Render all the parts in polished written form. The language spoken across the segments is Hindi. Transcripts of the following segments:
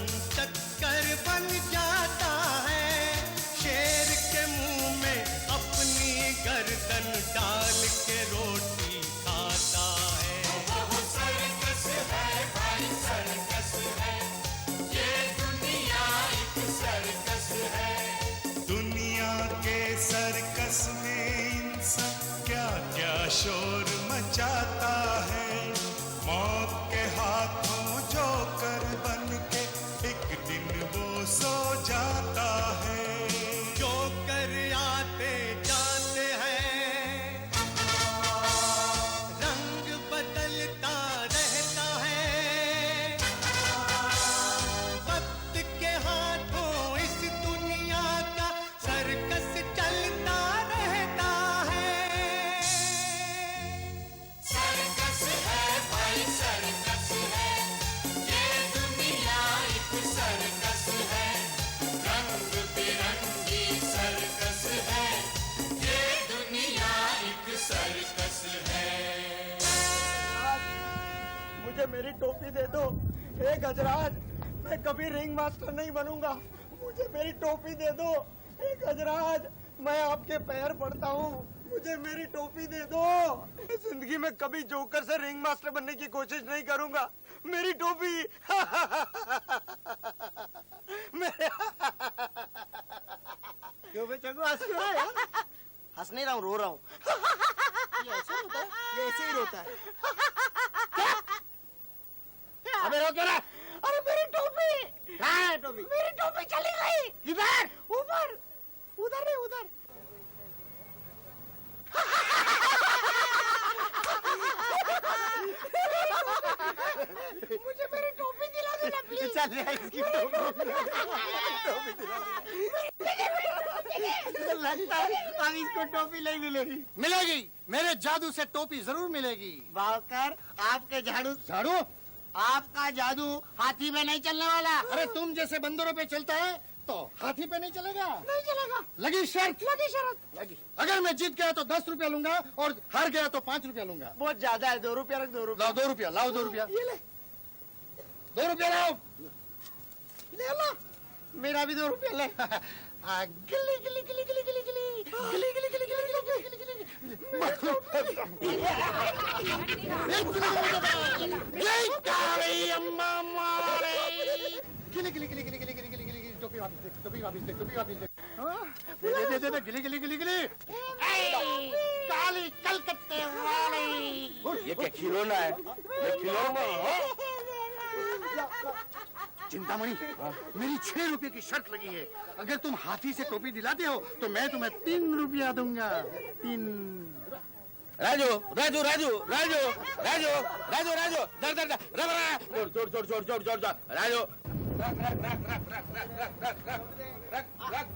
सन टक्कर बन जाता है, शेर के मुंह में अपनी गर्दन डाल के रोटी खाता है। वो सर्कस है भाई, सर्कस है, ये दुनिया एक सर्कस है। दुनिया के सर्कस में इंसान क्या क्या शोर मचाता है, मौत के हाथों जोकर बन के एक दिन वो सो जाता है। जोकर आते जाते हैं, रंग बदलता रहता है, वक्त के हाथों इस दुनिया का सर्कस चलता रहता है। सर्कस है भाई, सर्कस है, ये दुनिया एक सर्कस है। रंग बिरंगी सर्कस है, ये दुनिया एक सर्कस है। मुझे मेरी टोपी दे दो। हे गजराज, मैं कभी रिंग मास्टर नहीं बनूंगा, मुझे मेरी टोपी दे दो। हे गजराज, मैं आपके पैर पड़ता हूँ, मुझे मेरी टोपी दे दो। जिंदगी में कभी जोकर से रिंग मास्टर बनने की कोशिश नहीं करूंगा। मेरी टोपी क्यों बे चंगू हंस रहा है? हंस नहीं रहा हूँ, रो रहा हूँ। ये ऐसे होता है? ये ऐसे ही रोता है। अबे रो क्या रहा? अरे मेरी टोपी कहाँ है? टोपी मेरी टोपी चली गई। किधर? ऊपर, उधर नहीं, उधर। मुझे मेरी टोपी दिला देना प्लीज। चल इसकी टोपी दिला दे। लगता है अब इसको टोपी नहीं मिलेगी। मिलेगी, मेरे जादू से टोपी जरूर मिलेगी। बावकर, आपके झाड़ू झाड़ू? आपका जादू हाथी में नहीं चलने वाला। अरे तुम जैसे बंदरों पे चलता है तो हाथी पे नहीं चलेगा। नहीं चलेगा। लगी शर्त? लगी शरत। लगी। अगर मैं जीत गया तो 10 रुपया लूंगा और हार गया तो 5 रुपया लूंगा। बहुत ज्यादा है, 2 रुपया रख, 2 रुपया। लाओ 2 रुपया, लाओ 2 रुपया। ये ले, 2 रुपया लाओ। ले लो। मेरा भी 2 रुपया ले। गिली गिली गिली गिली गिली गिली गिली गिली गिली गिली गिली गिली टोपी वापिस दे, टोपी वापिस दे, टोपी वापिस दे। दे गिली गिली गिली गिली। काली कलकत्ते वाली। ये क्या खिलौना है? ये खिलौना है? चिंतामणि, मेरी 6 रुपए की शर्त लगी है। अगर तुम हाथी से टोपी दिलाते हो तो मैं तुम्हें 3 रुपया दूंगा। 3। राजू राजू राजू राजू राजू राजू राजू दर दर दर जोड़ जोड़ जोड़ जोड़ जोड़ जोड़ जोड़ राजू रख रख रख रख रख रख रख रख रख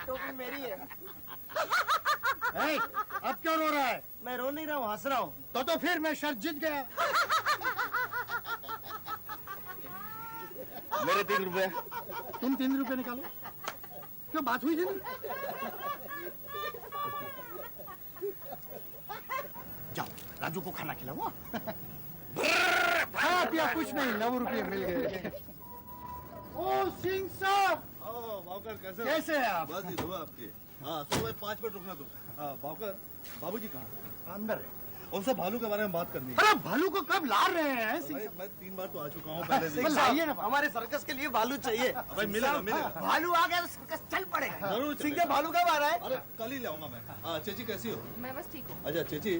टोपी मेरी है। अब क्यों रो रहा है? मैं रो नहीं रहा हूँ, हंस रहा हूँ। तो फिर मैं शर्त जीत गया। मेरे 3 रुपए। तुम 3 रुपए निकालो। क्यों, बात हुई थी ना? जाओ राजू को खाना खिलाओ। हाँ पिया कुछ नहीं, 9 रुपये मिल गए। ओ सिंह साहब, कैसे हैं आप? बस दुआ आपकी। हाँ सुबह 5 मिनट रुकना तुम। हाँ बावकर, बाबूजी कहाँ? अंदर है। उनसे भालू के बारे में बात करनी है। अरे भालू को कब ला रहे हैं? भाई, मैं 3 बार तो आ चुका हूँ पहले से। लाइए ना। हमारे सर्कस के लिए भालू चाहिए। भाई मिलेगा मिलेगा। भालू आ गया तो सर्कस चल पड़ेगा। जरूर सिंह के भालू कब आ रहा है? अरे कल ही ले आऊंगा मैं। हाँ चेची कैसी हो? मैं बस ठीक हूँ। अच्छा चेची,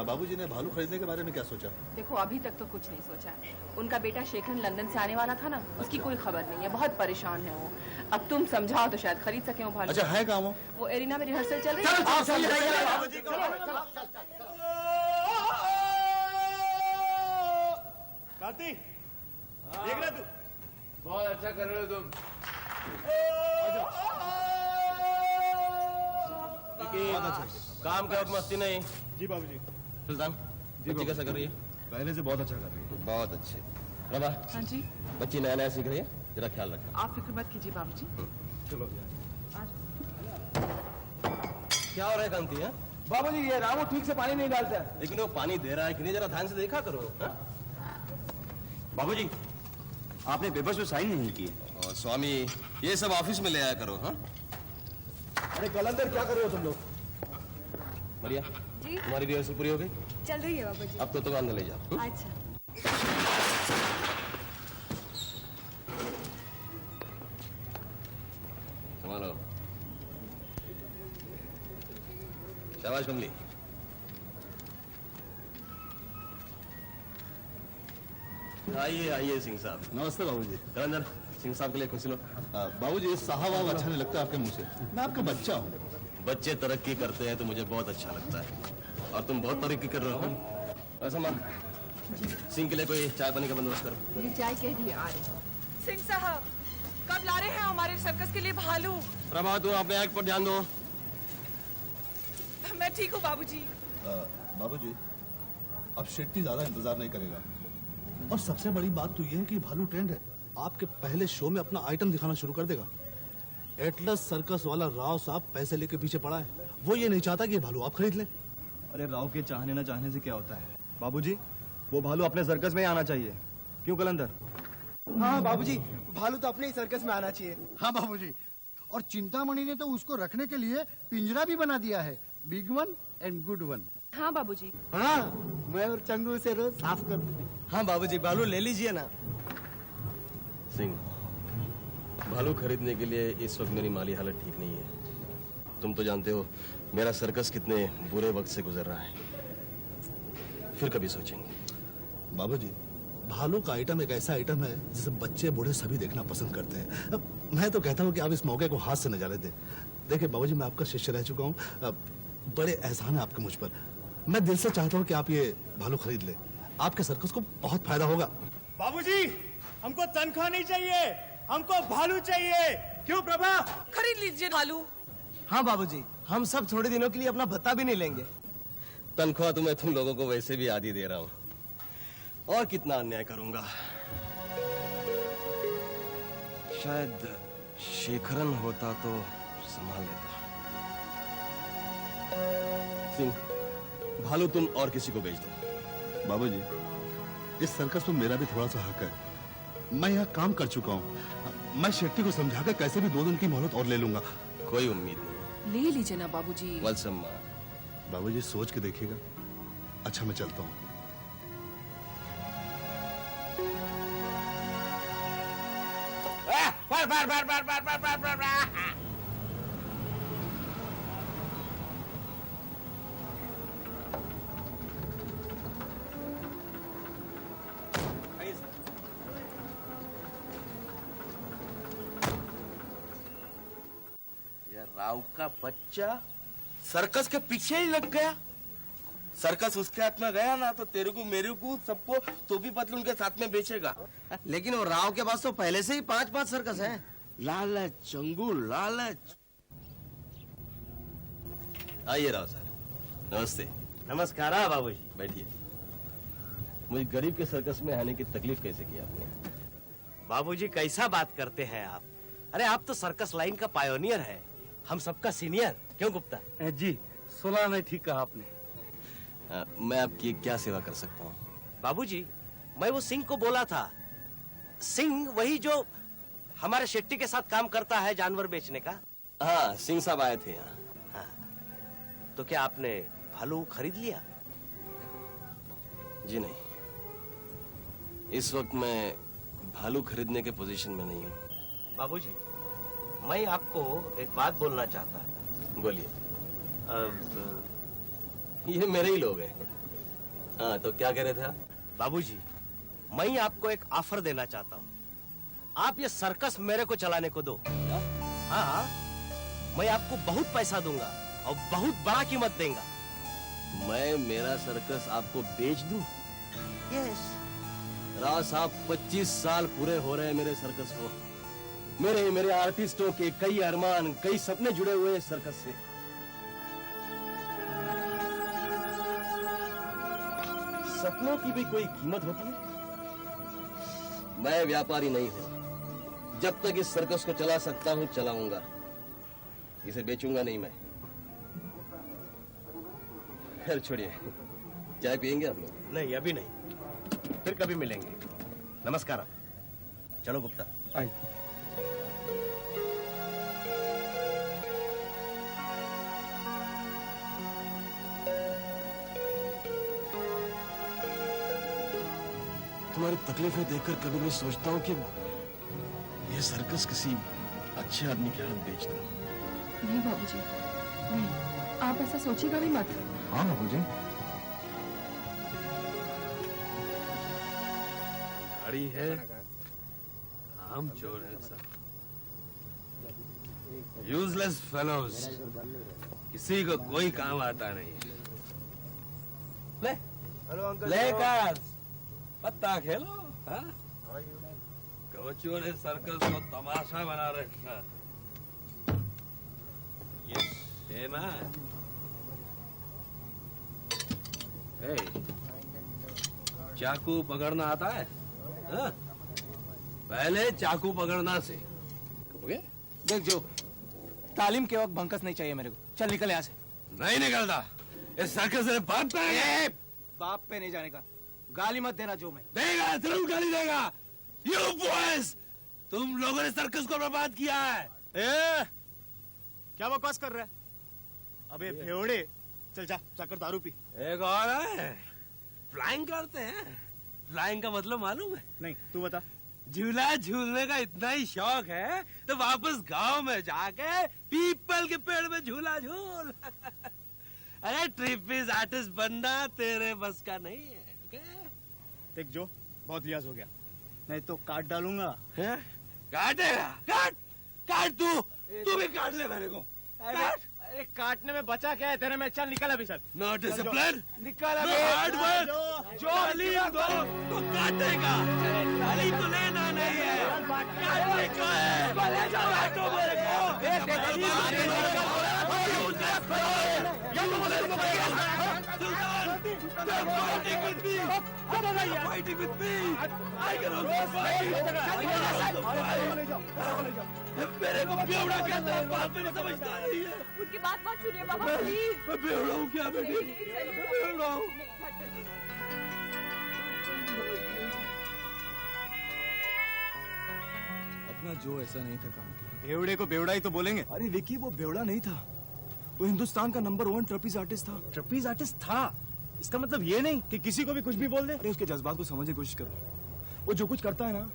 बाबूजी ने भालू खरीदने के बारे में क्या सोचा? देखो अभी तक तो कुछ नहीं सोचा। उनका बेटा शेखर लंदन से आने वाला था ना, उसकी कोई खबर नहीं है, बहुत परेशान है वो। अब तुम समझाओ तो शायद खरीद सके वो भालू। अच्छा है कहाँ वो? वो एरिना में रिहर्सल चल रही है। बाबूजी को कार्तिक, देख रहा तू? बहुत अच्छा कर रहे हो तुम। काम के वक्त मस्ती नहीं। जी बाबूजी। सुल्तान बच्ची कैसा कर रही है? पहले से बहुत अच्छा कर रही है। बहुत अच्छे। रबा हाँ जी, बच्ची नया नया सीख रही है, जरा ख्याल रखना। आप फिक्र मत कीजिए बाबूजी। चलो क्या हो रहा है कांति? है बाबूजी ये रामू ठीक से पानी नहीं डालता है। लेकिन वो पानी दे रहा है कि नहीं जरा ध्यान से देखा करो। बाबूजी आपने पेपर्स पे साइन नहीं किए। और स्वामी ये सब ऑफिस में ले आया करो। हाँ अरे कलंदर क्या कर रहे हो तुम लोग? मरिया जी तुम्हारी रिहर्सल पूरी हो गई? चल रही है बाबा जी। अब तो अंदर ले जाओ। अच्छा संभालो। शाबाश कमली। आइए आइए सिंह साहब। नमस्ते बाबूजी। कलंदर सिंह साहब के लिए कुछ लो। बाबूजी साहब आप अच्छा नहीं लगता आपके मुंह से। मैं आपका बच्चा हूँ। बच्चे तरक्की करते हैं तो मुझे बहुत अच्छा लगता है और तुम बहुत तरक्की कर रहे हो। ऐसा मां सिंह के लिए कोई चाय पानी का बंदोबस्त करो। ये चाय कह दी आ रही। सिंह साहब कब ला रहे हैं हमारे सर्कस के लिए भालू? प्रभा तुम अपने एक्ट पर ध्यान दो। मैं ठीक हूँ बाबूजी। बाबूजी अब शेट्टी ज्यादा इंतजार नहीं करेगा और सबसे बड़ी बात तो ये है कि भालू ट्रेंड है। आपके पहले शो में अपना आइटम दिखाना शुरू कर देगा। एटलस सर्कस वाला राव साहब पैसे लेके पीछे पड़ा है। वो ये नहीं चाहता कि ये भालू आप खरीद लें। अरे राव के चाहने ना चाहने से क्या होता है बाबूजी, वो भालू अपने सर्कस में ही आना चाहिए। क्यों कलंदर? हाँ बाबूजी, भालू तो अपने ही सर्कस में आना चाहिए। हाँ बाबूजी, और चिंतामणि ने तो उसको रखने के लिए पिंजरा भी बना दिया है, big one and good one. हाँ बाबूजी। हाँ मैं और चंगू से रोज साफ कर दूं। हाँ बाबूजी, भालू ले लीजिए ना। सिंह भालू खरीदने के लिए इस वक्त मेरी माली हालत ठीक नहीं है। तुम तो जानते हो मेरा सर्कस कितने बुरे वक्त से गुजर रहा है। फिर कभी सोचेंगे। बाबूजी भालू का आइटम एक ऐसा आइटम है जिसे बच्चे बूढ़े सभी देखना पसंद करते हैं। अब मैं तो कहता हूँ कि आप इस मौके को हाथ से न जाने दें। देखिए बाबूजी, मैं आपका शिष्य रह चुका हूँ। बड़े एहसान है आपके मुझ पर। मैं दिल से चाहता हूँ कि आप ये भालू खरीद ले। आपके सर्कस को बहुत फायदा होगा। बाबूजी हमको तनख्वाह नहीं चाहिए, हमको भालू चाहिए। क्यों प्रभा? खरीद लीजिए भालू। हाँ बाबूजी, हम सब थोड़े दिनों के लिए अपना भत्ता भी नहीं लेंगे। तनख्वाह तो मैं तुम लोगों को वैसे भी आधी दे रहा हूँ और कितना अन्याय करूंगा। शायद शेखरन होता तो संभाल लेता। सिंह भालू तुम और किसी को बेच दो। बाबूजी इस सर्कस में मेरा भी थोड़ा सा हक है। मैं यहाँ काम कर चुका हूँ। मैं शेट्टी को समझाकर कैसे भी 2 दिन की मोहलत और ले लूंगा। कोई उम्मीद नहीं। ले लीजिए ना बाबूजी। वत्सम बाबूजी सोच के देखिएगा। अच्छा मैं चलता हूँ। राव का बच्चा सर्कस के पीछे ही लग गया। सर्कस उसके हाथ में गया ना तो तेरे को मेरे को सबको टोपी पतलून के साथ में बेचेगा। लेकिन वो राव के पास तो पहले से ही 5-5 सर्कस हैं। लालच चंगू लालच। आइए राव साहब। नमस्ते। नमस्कार बाबूजी। बैठिए। मुझे गरीब के सर्कस में आने की तकलीफ कैसे की आपने? बाबूजी कैसा बात करते हैं आप? अरे आप तो सर्कस लाइन का पायोनियर है, हम सबका सीनियर। क्यों गुप्ता? जी 16 नहीं ठीक कहा आपने। मैं आपकी क्या सेवा कर सकता हूँ? बाबूजी मैं वो सिंह को बोला था। सिंह वही जो हमारे शेट्टी के साथ काम करता है जानवर बेचने का। हाँ सिंह साहब आए थे यहाँ। हाँ। तो क्या आपने भालू खरीद लिया? जी नहीं, इस वक्त मैं भालू खरीदने के पोजीशन में नहीं हूँ। बाबूजी मैं आपको एक बात बोलना चाहता हूँ। बोलिए। ये मेरे ही लोग हैं। हाँ तो क्या कह रहे थे आप? बाबूजी मैं आपको एक ऑफर देना चाहता हूँ। आप ये सर्कस मेरे को चलाने को दो। हाँ मैं आपको बहुत पैसा दूंगा और बहुत बड़ा कीमत देगा। मैं मेरा सर्कस आपको बेच दूं? यस। राव साहब 25 साल पूरे हो रहे हैं मेरे सर्कस को। मेरे आर्टिस्टों के कई अरमान कई सपने जुड़े हुए हैं सर्कस से। सपनों की भी कोई कीमत होती है? मैं व्यापारी नहीं हूं। जब तक इस सर्कस को चला सकता हूं चलाऊंगा, इसे बेचूंगा नहीं मैं। खैर छोड़िए, चाय पियेंगे हम लोग? नहीं अभी नहीं, फिर कभी मिलेंगे। नमस्कार। चलो गुप्ता। तुम्हारी तकलीफें देखकर कभी मैं सोचता हूँ कि ये सर्कस किसी अच्छे आदमी के हाथ बेच दूं। नहीं बाबूजी, नहीं, आप ऐसा सोचिएगा भी मत। हाँ बाबूजी। गाड़ी है, हम चोर है सब। यूजलेस फेलोज, किसी को कोई काम आता नहीं। ले, लेकर पत्ता खेलो। हाँ? कोचों ने सर्कस को तमाशा बना रखा। ये शेमा, चाकू पकड़ना आता है? हाँ? पहले चाकू पकड़ना से। ओके? देख जो, तालीम के वक्त भंकस नहीं चाहिए मेरे को। चल निकल यहाँ से। नहीं निकलता। इस सर्कस से बाप पे है। बाप पे नहीं जाने का। गाली मत देना जो। मैं देगा, जरूर गाली देगा। You boys, तुम लोगों ने सर्कस को बर्बाद किया है। क्या बकवास कर रहा है? अबे भेड़े, चल जा, जाकर दारू पी। एक और है, फ्लाइंग करते हैं। फ्लाइंग का मतलब मालूम है? नहीं, तू बता। झूला झूलने का इतना ही शौक है तो वापस गांव में जाके पीपल के पेड़ में झूला झूल। अरे ट्रिपीज आर्टिस्ट बनना तेरे बस का नहीं है। देख जो, बहुत लिहाज हो गया, नहीं तो काट डालूंगा। काटेगा? काट तू भी काट ले मेरे को। काट। अरे काटने में बचा क्या है तेरे में? चल निकल अभी। चल नो डिसिप्लिन, निकल नो हार्ड वर्क। जो तालीम दो तो काटेगा, तालीम तो लेना नहीं है, काटने का है। काटो मेरे को। They're fighting with me! They're fighting with me! I can also fight! मेरे को बेवड़ा कहता है, बात में समझता नहीं है। उनकी बात मत सुनिए बाबा, प्लीज। मैं बेवड़ा हूँ क्या बेटी? मैं बेवड़ा हूँ। अपना जो ऐसा नहीं था काम की। बेवड़े को बेवड़ा ही तो बोलेंगे। अरे विकी, वो बेवड़ा नहीं था, वो हिंदुस्तान का नंबर 1 ट्रपीज आर्टिस्ट था। ट्रपीज आर्टिस्ट था, इसका मतलब ये नहीं कि किसी को भी कुछ भी बोल दे। अरे उसके जज्बात को समझने की कोशिश करो। वो जो कुछ करता है ना,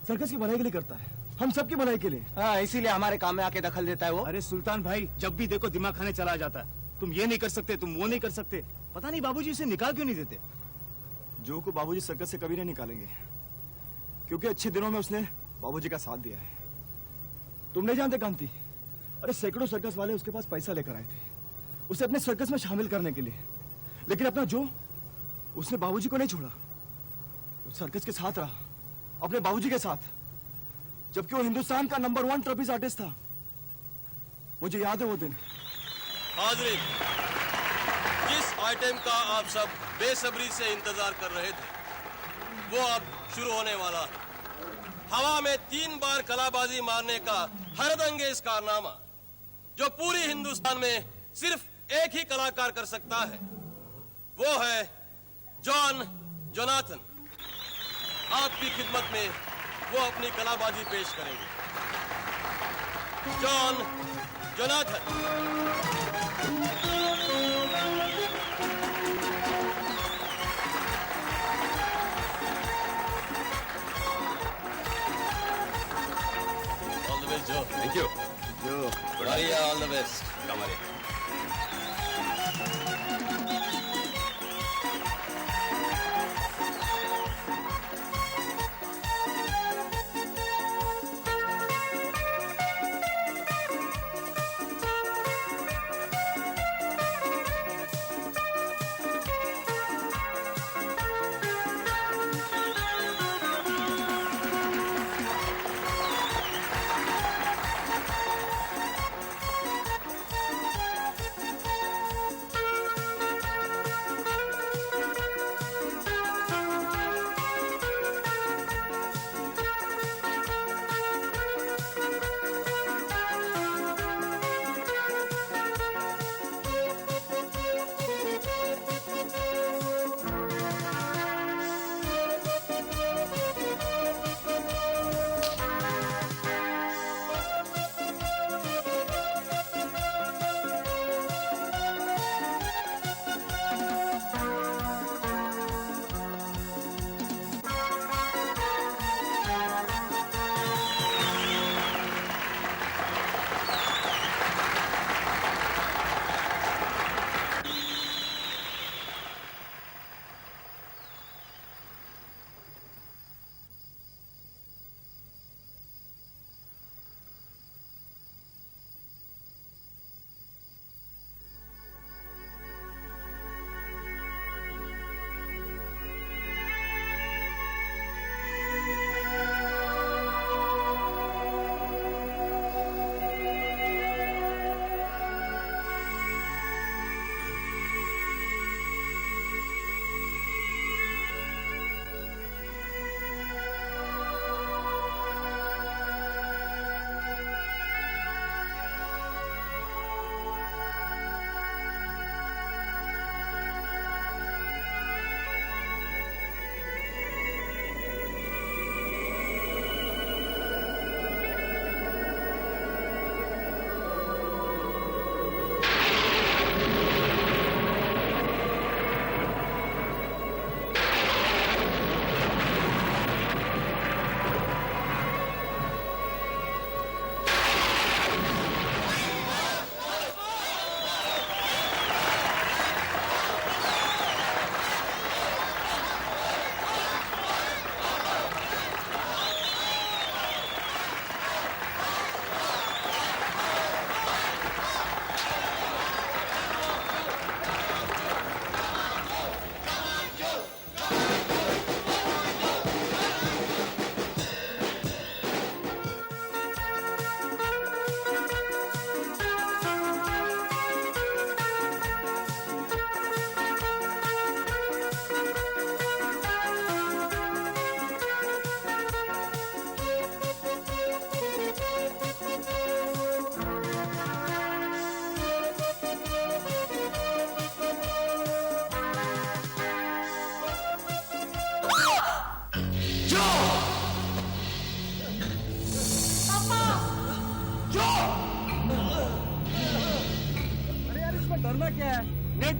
सर्कस की भलाई के लिए करता है, हम सबकी भलाई के लिए। हाँ, इसीलिए हमारे काम में आके दखल देता है वो। अरे सुल्तान भाई, जब भी देखो दिमाग खाने चला जाता है। तुम ये नहीं कर सकते, तुम वो नहीं कर सकते। पता नहीं बाबूजी इसे निकाल क्यों नहीं देते। जो को बाबूजी सर्कस से कभी नहीं निकालेंगे, क्योंकि अच्छे दिनों में उसने बाबूजी का साथ दिया है। तुम नहीं जानते कांति, अरे सैकड़ों सर्कस वाले उसके पास पैसा लेकर आए थे उसे अपने सर्कस में शामिल करने के लिए, लेकिन अपना जो, उसने बाबूजी को नहीं छोड़ा। वो सर्कस के साथ रहा, अपने बाबूजी के साथ, जबकि वो हिंदुस्तान का नंबर 1 ट्रपीज आर्टिस्ट था। मुझे याद है वो दिन। हाज़रीन, जिस आइटम का आप सब बेसब्री से इंतजार कर रहे थे, वो अब शुरू होने वाला है। हवा में 3 बार कलाबाजी मारने का हरदंगेज कारनामा, जो पूरी हिंदुस्तान में सिर्फ एक ही कलाकार कर सकता है, वो है जॉन जोनाथन। आपकी खिदमत में वो अपनी कलाबाजी पेश करेंगे। John Jonathan. All the best Jo. Thank you. जो बढ़िया, ऑल द बेस्ट। हमारे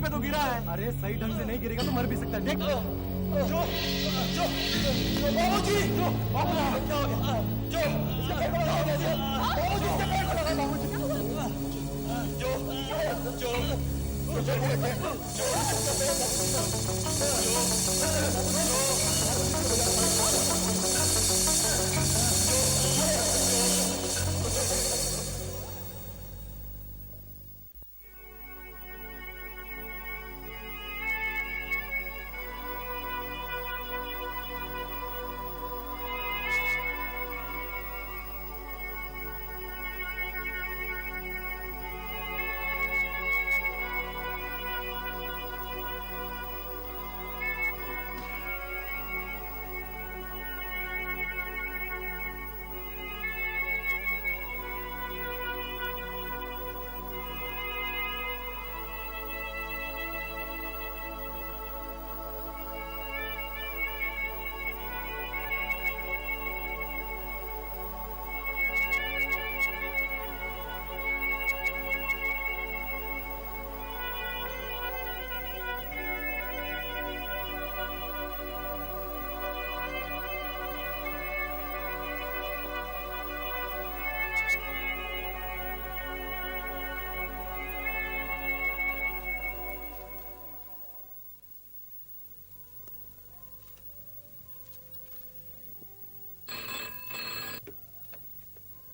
पे तो गिरा है। अरे सही ढंग से नहीं गिरेगा तो मर भी सकता है। देख जो बाबूजी, जो बाबूजी क्या हो गया?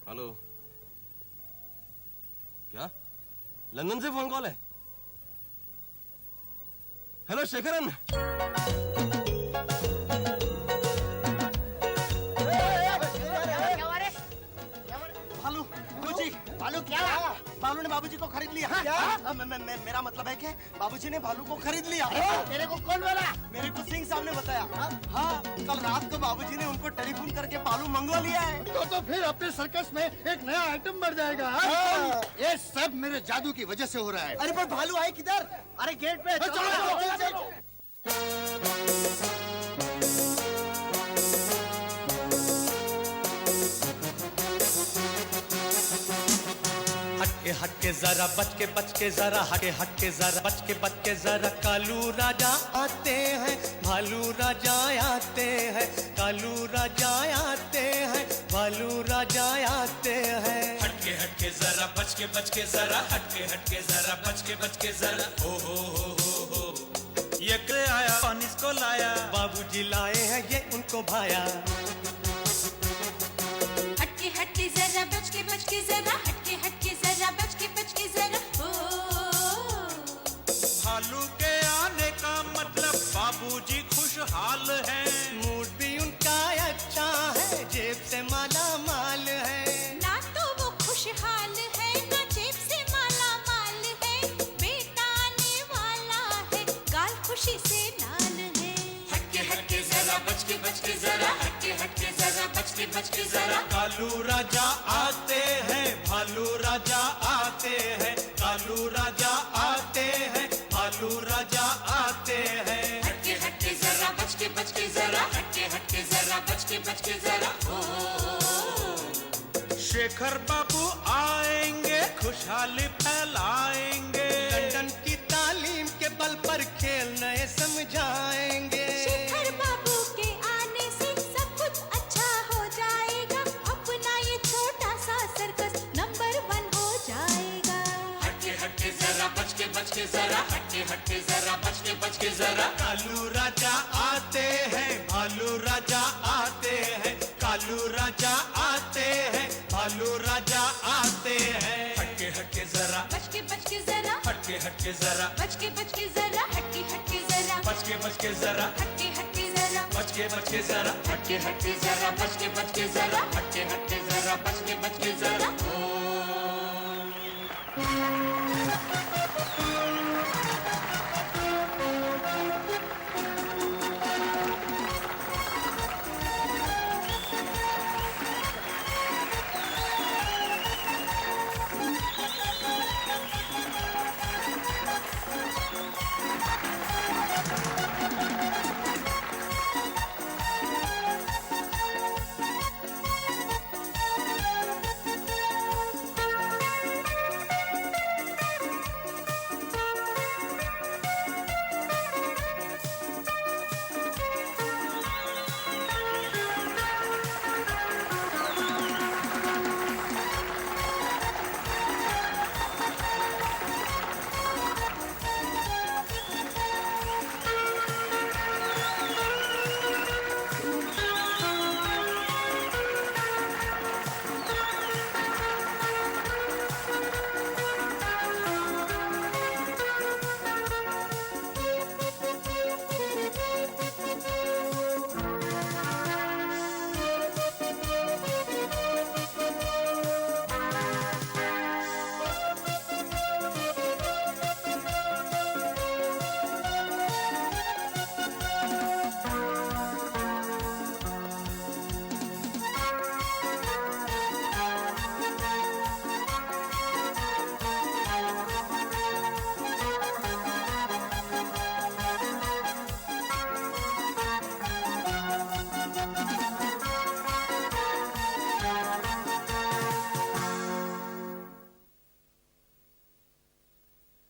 हेलो, क्या लंदन से फोन कॉल है? हेलो शेखरन, भालू क्या? भालू ने बाबूजी को खरीद लिया। मेरा मतलब है कि बाबूजी ने भालू को खरीद लिया। तेरे को कौन बोला? मेरे को सिंह साहब ने बताया। हाँ, कल रात को बाबूजी ने उनको टेलीफोन करके भालू मंगवा लिया है। तो फिर अपने सर्कस में एक नया आइटम बढ़ जाएगा। ये सब मेरे जादू की वजह से हो रहा है। अरे पर भालू है किधर? अरे गेट पे चलो। हटके जरा बच के जरा हटके जरा बच के जरा कालू राजा आते हैं, भालू राजा आते हैं, कालू राजा आते हैं, भालू राजा आते हैं। हटके जरा बच के जरा हटके जरा बच के जरा हो ये के आया पानी को लाया, बाबूजी लाए हैं ये उनको भाया। हटके जरा बच के जरा हटके जरा बच के जरा ओ भालू के आने का मतलब बाबूजी खुशहाल है, मूड भी उनका अच्छा है, जेब से माला माल है। ना तो वो खुशहाल है ना जेब से माला माल है, बेटा आने वाला है गाल खुशी से लाल है। हटके जरा बच के जरा हटके जरा बच के जरा कालू राजा आते हैं, भालू राजा आते हैं, कालू राजा आते हैं, भालू राजा आते हैं। हटके जरा बच के जरा हटके जरा बच के जरा ओ शेखर बाबू आएंगे खुशहाली फैलाएंगे, लंदन की तालीम के बल पर खेल नए समझाएंगे। शेखर बाबू के आने से सब कुछ अच्छा हो जाएगा, अपना ये छोटा सा सर्कस नंबर 1 हो जाएगा। हटके जरा बच के जरा हटके जरा बच के जरा कालू राजा आते हैं, भालू राजा आते हैं, कालू राजा आते हैं, भालू राजा आते हैं। हटके जरा बच के जरा हटके जरा बच के जरा हटके जरा बच के जरा हटके जरा बच के जरा हटके जरा बच के जरा हटके जरा बच के जरा ओ